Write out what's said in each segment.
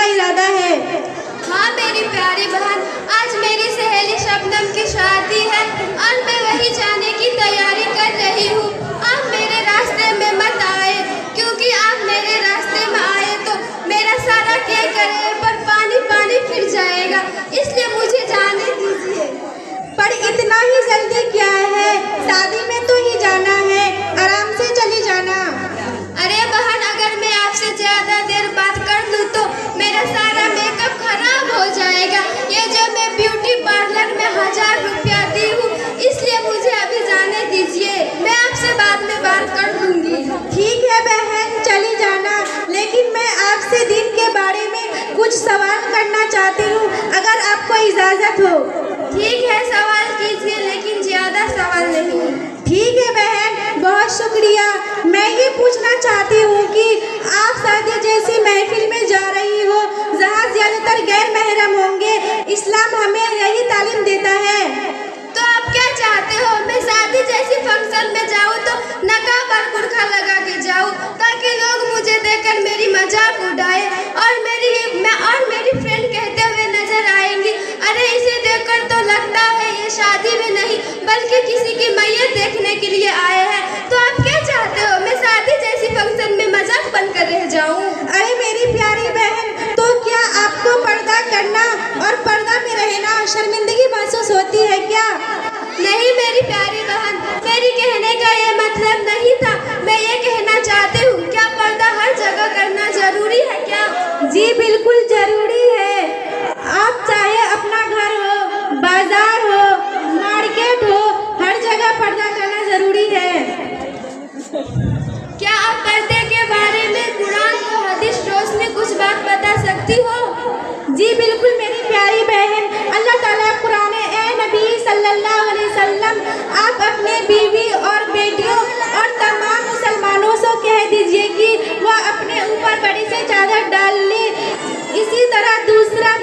इरादा है? हाँ मेरी प्यारी बहन, आज मेरी सहेली शबनम की शादी है और मैं वही जाने की तैयारी कर रही हूँ। आप मेरे रास्ते में मत आए, क्योंकि आप मेरे रास्ते में आए तो मेरा सारा क्या करे पर पानी पानी फिर जाएगा, इसलिए मुझे जाने दीजिए। पर इतना ही जल्दी क्या है? शादी में तो ही जाना है, आराम से चली जाना। अरे बहन, अगर मैं आपसे ज्यादा देर बात कर लूँ तो मेरा सारा मेकअप खराब हो जाएगा। ये जो मैं ब्यूटी पार्लर में 1000 रुपया दी हूँ, इसलिए मुझे अभी जाने दीजिए, मैं आपसे बाद में बात कर लूँगी। ठीक है बहन, चली जाना, लेकिन मैं आपसे दिन के बारे में कुछ सवाल करना चाहती हूँ, अगर आपको इजाजत हो। ठीक है, सवाल कीजिए, लेकिन ज्यादा सवाल नहीं। ठीक है बहन, बहुत शुक्रिया। मैं ये पूछना चाहती हूँ कि आप शादी जैसी महफिल में जा रही हो जहाँ ज्यादातर गैर महरम होंगे, इस्लाम हमें यही तालीम देता है। तो आप क्या चाहते हो, मैं शादी जैसी फंक्शन में जाऊँ तो नकाब और बुर्का लगा के जाऊँ, ताकि लोग मुझे देखकर मेरी मजाक उड़ाए और मेरी फ्रेंड कहते हुए नजर आएंगी, अरे इसे देखकर तो लगता है ये शादी में नहीं बल्कि किसी की मैयत देखने के लिए आए हैं। तो आप क्या चाहते हो, मैं शादी जैसी फंक्शन में मजाक बनकर रह जाऊँ? अरे मेरी प्यारी बहन, तो क्या आपको पर्दा करना और पर्दा में रहना शर्मिंदगी महसूस होती है क्या? नहीं मेरी प्यारी बहन, मेरी कहने का ये मतलब नहीं था। मैं ये कहना चाहती हूँ, क्या पर्दा हर जगह करना जरूरी है क्या? जी बिल्कुल जरूरी है। आप चाहे अपना घर हो, बाजार हो, मार्केट हो, हर जगह पर्दा करना जरूरी है। क्या आप पर्दे के बारे में कुरान और हदीस रोशनी कुछ बात बता सकती हो? जी बिल्कुल मेरी प्यारी बहन, अल्लाह ताला कुरान में, ए नबी सल्लल्लाहु अलैहि वसल्लम, आप अपने बीवी और बेटियों और तमाम मुसलमानों से कह दीजिए कि वह अपने ऊपर बड़ी से चादर डाल ले। इसी तरह दूसरा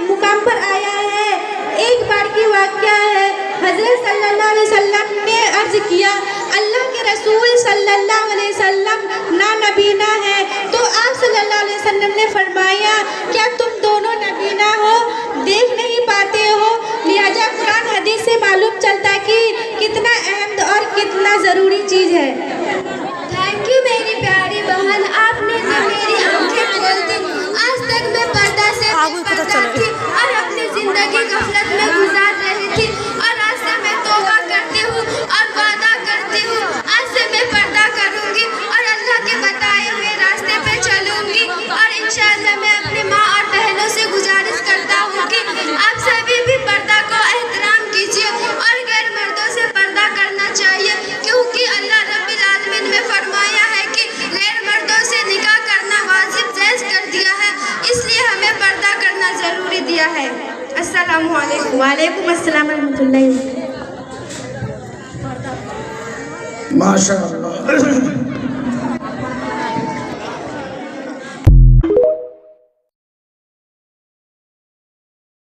मुकाम पर आया है। एक बार की वाक़या है, हज़रत सल्लल्लाहु अलैहि वसल्लम ने अर्ज किया, अल्लाह के रसूल सल्लल्लाहु अलैहि वसल्लम ना नबीना है, तो आप सल्लल्लाहु अलैहि वसल्लम ने फरमाया, क्या तुम दोनों नबीना हो, देख नहीं पाते हो? लिहाजा कुरान हदीस से मालूम चलता कि कितना अहम और कितना ज़रूरी चीज़ है। थैंक यू मेरी प्यारी बहन, आपने तो मेरी आंखें खोल दी। आज तक मैं पर्दा से बेपर्दा थी और अपनी जिंदगी गफलत में गुजार रही थी, और आज से मैं तौबा करती हूँ और वादा करती हूँ, आज से मैं पर्दा करूँगी और अल्लाह के बताए हुए रास्ते पे चलूँगी। और इंशाअल्लाह मैं अपनी माँ और बहनों से गुजारिश करता हूँ कि आप सभी भी पर्दा को एहतराम कीजिए और गैर मर्दों से पर्दा करना चाहिए, क्योंकि अल्लाह रब्बिल आलमीन ने फरमाया है कि गैर मर्दों से निकाह करना वाजिब जायज़ कर दिया है, इसलिए हमें पर्दा करना ज़रूरी दिया है। अस्सलामु अलैकुम। वालेकुम अस्सलाम रहमतुल्लाहि। माशाअल्लाह।